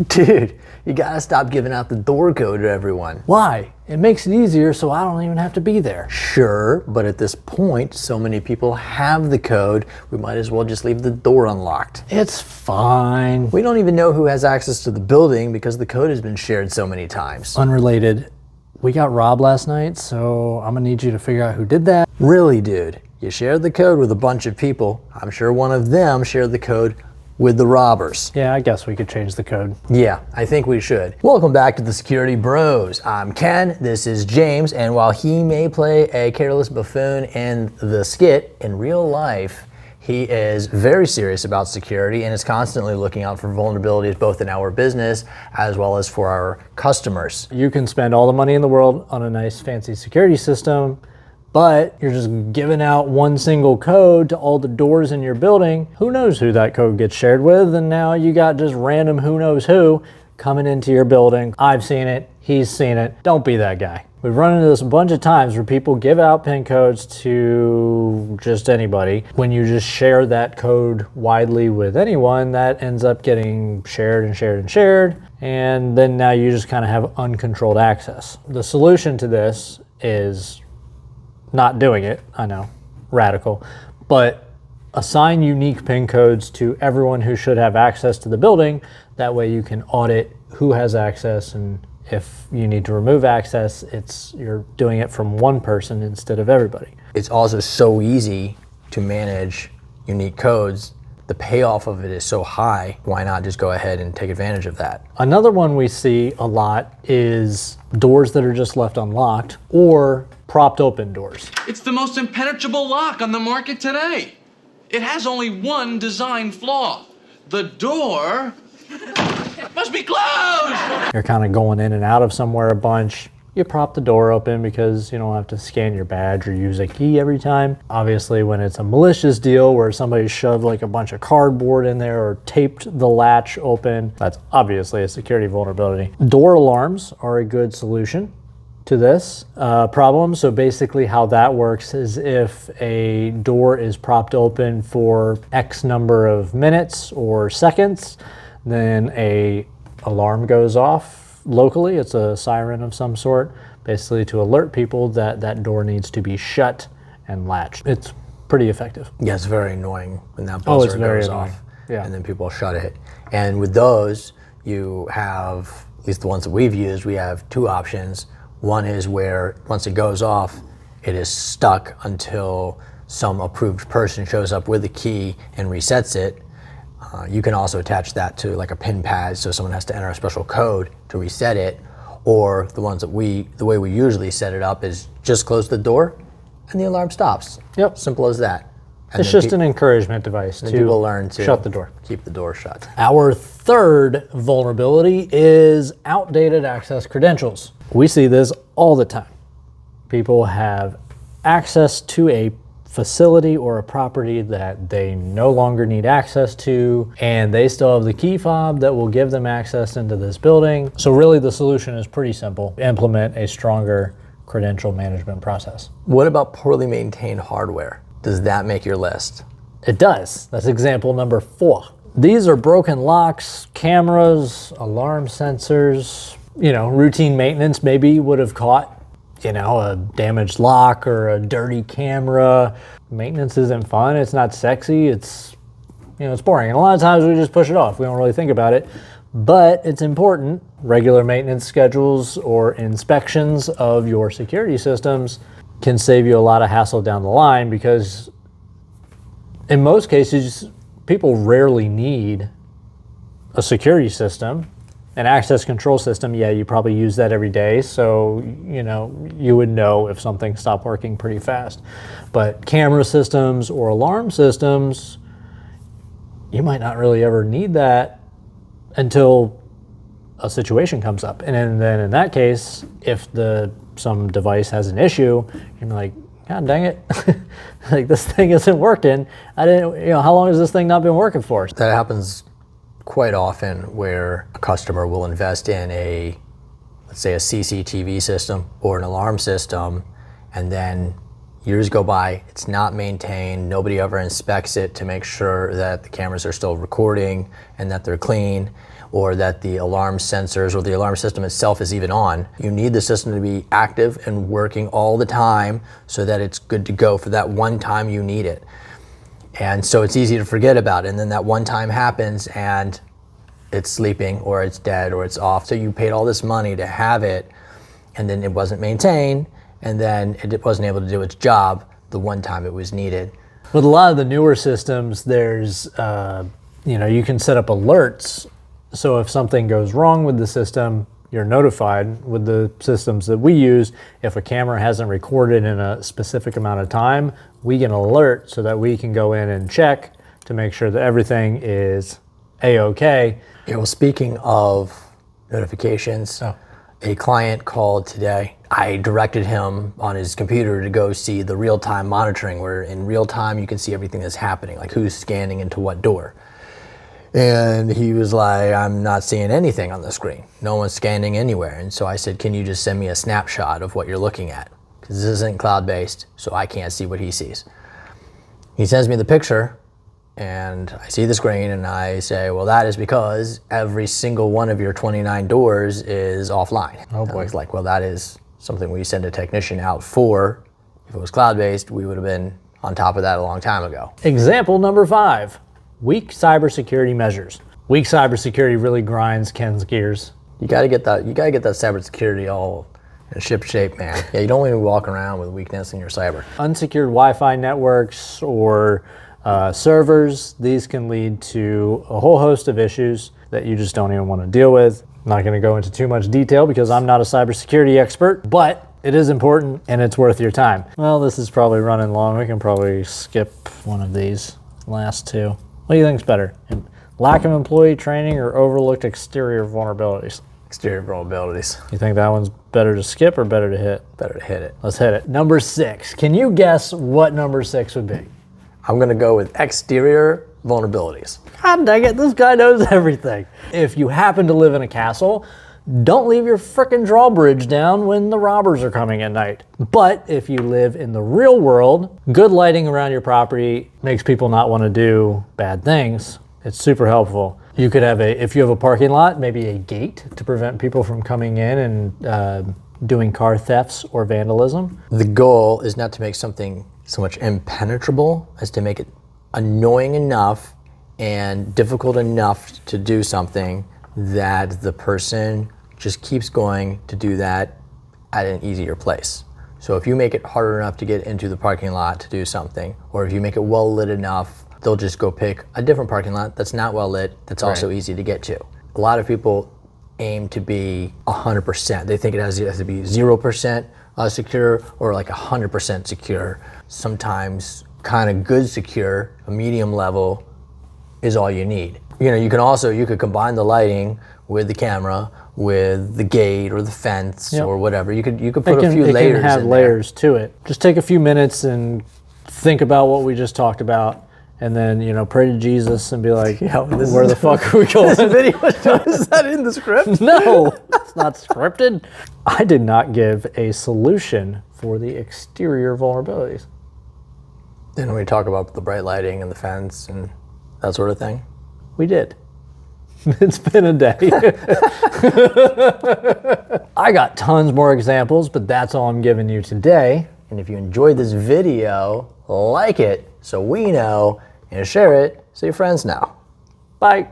Dude, you gotta stop giving out the door code to everyone. Why? It makes it easier so I don't even have to be there. Sure, but at this point, so many people have the code, we might as well just leave the door unlocked. It's fine. We don't even know who has access to the building because the code has been shared so many times. Unrelated, we got robbed last night, so I'm gonna need you to figure out who did that. Really, dude? You shared the code with a bunch of people. I'm sure one of them shared the code with the robbers. Yeah, I guess we could change the code. Yeah, I think we should. Welcome back to the Security Bros. I'm Ken, this is James, and while he may play a careless buffoon in the skit, in real life, he is very serious about security and is constantly looking out for vulnerabilities both in our business as well as for our customers. You can spend all the money in the world on a nice fancy security system, but you're just giving out one single code to all the doors in your building. Who knows who that code gets shared with, and now you got just random who knows who coming into your building. I've seen it, he's seen it. Don't be that guy. We've run into this a bunch of times where people give out PIN codes to just anybody. When you just share that code widely with anyone, that ends up getting shared and shared and shared, and then now you just kind of have uncontrolled access. The solution to this is not doing it, I know, radical, but assign unique PIN codes to everyone who should have access to the building. That way you can audit who has access, and if you need to remove access, you're doing it from one person instead of everybody. It's also so easy to manage unique codes. The payoff of it is so high, why not just go ahead and take advantage of that? Another one we see a lot is doors that are just left unlocked or propped open doors. It's the most impenetrable lock on the market today. It has only one design flaw. The door must be closed. You're kind of going in and out of somewhere a bunch. You prop the door open because you don't have to scan your badge or use a key every time. Obviously, when it's a malicious deal where somebody shoved like a bunch of cardboard in there or taped the latch open, that's obviously a security vulnerability. Door alarms are a good solution to this problem. So basically how that works is if a door is propped open for X number of minutes or seconds, then a alarm goes off locally. It's a siren of some sort, basically to alert people that that door needs to be shut and latched. It's pretty effective. Yeah, it's very annoying when that buzzer goes off, and then people shut it. And with those, you have, at least the ones that we've used, we have two options. One is where once it goes off, it is stuck until some approved person shows up with a key and resets it. You can also attach that to like a pin pad, so someone has to enter a special code to reset it. Or the ones that the way we usually set it up is just close the door and the alarm stops. Yep. Simple as that. And it's just an encouragement device to people learn to shut the door. Keep the door shut. Our third vulnerability is outdated access credentials. We see this all the time. People have access to a facility or a property that they no longer need access to, and they still have the key fob that will give them access into this building. So really the solution is pretty simple. Implement a stronger credential management process. What about poorly maintained hardware? Does that make your list? It does. That's example number 4. These are broken locks, cameras, alarm sensors. You know, routine maintenance maybe would have caught, you know, a damaged lock or a dirty camera. Maintenance isn't fun. It's not sexy. It's, you know, it's boring. And a lot of times we just push it off. We don't really think about it, but it's important. Regular maintenance schedules or inspections of your security systems can save you a lot of hassle down the line, because in most cases, people rarely need a security system. An access control system, yeah, you probably use that every day, so you know, you would know if something stopped working pretty fast. But camera systems or alarm systems, you might not really ever need that until a situation comes up. And then in that case, if some device has an issue, you're like, God dang it, like this thing isn't working. How long has this thing not been working for? That happens quite often, where a customer will invest in let's say a CCTV system or an alarm system, and then Years go by, it's not maintained, nobody ever inspects it to make sure that the cameras are still recording and that they're clean, or that the alarm sensors or the alarm system itself is even on. You need the system to be active and working all the time so that it's good to go for that one time you need it. And so it's easy to forget about it, and then that one time happens and it's sleeping or it's dead or it's off. So you paid all this money to have it, and then it wasn't maintained, and then it wasn't able to do its job the one time it was needed. With a lot of the newer systems, there's, you can set up alerts. So if something goes wrong with the system, you're notified. With the systems that we use, if a camera hasn't recorded in a specific amount of time, we get an alert so that we can go in and check to make sure that everything is A-OK. Yeah, well, speaking of notifications, a client called today. I directed him on his computer to go see the real-time monitoring, where in real time you can see everything that's happening, like who's scanning into what door. And he was like, I'm not seeing anything on the screen. No one's scanning anywhere. And so I said, can you just send me a snapshot of what you're looking at? Because this isn't cloud-based, so I can't see what he sees. He sends me the picture, and I see the screen, and I say, well, that is because every single one of your 29 doors is offline. Oh boy. And he's like, well, that is something we send a technician out for. If it was cloud-based, we would have been on top of that a long time ago. Example number 5, weak cybersecurity measures. Weak cybersecurity really grinds Ken's gears. You gotta get that cybersecurity all in ship shape, man. Yeah, you don't want to walk around with weakness in your cyber. Unsecured Wi-Fi networks or servers, these can lead to a whole host of issues that you just don't even want to deal with. I'm not going to go into too much detail because I'm not a cybersecurity expert, but it is important and it's worth your time. Well, this is probably running long. We can probably skip one of these last two. What do you think's better? Lack of employee training or overlooked exterior vulnerabilities? Exterior vulnerabilities. You think that one's better to skip or better to hit? Better to hit it. Let's hit it. Number 6. Can you guess what number 6 would be? I'm gonna go with exterior vulnerabilities. God dang it, this guy knows everything. If you happen to live in a castle, don't leave your frickin' drawbridge down when the robbers are coming at night. But if you live in the real world, good lighting around your property makes people not want to do bad things. It's super helpful. You could have if you have a parking lot, maybe a gate to prevent people from coming in and doing car thefts or vandalism. The goal is not to make something so much impenetrable as to make it annoying enough and difficult enough to do something that the person just keeps going to do that at an easier place. So if you make it harder enough to get into the parking lot to do something, or if you make it well lit enough, they'll just go pick a different parking lot that's not well lit, that's also easy to get to. A lot of people aim to be 100%. They think it has to be 0% secure or like 100% secure. Sometimes kind of good secure, a medium level is all you need. You know, you could combine the lighting with the camera, with the gate or the fence or whatever. You could put a few layers in there. It can have layers to it. Just take a few minutes and think about what we just talked about, and then, pray to Jesus and be like, where the fuck are we going? This video, is that in the script? No, it's not scripted. I did not give a solution for the exterior vulnerabilities. Didn't we talk about the bright lighting and the fence and that sort of thing? We did. It's been a day. I got tons more examples, but that's all I'm giving you today. And if you enjoyed this video, like it so we know, and share it so your friends know. Bye.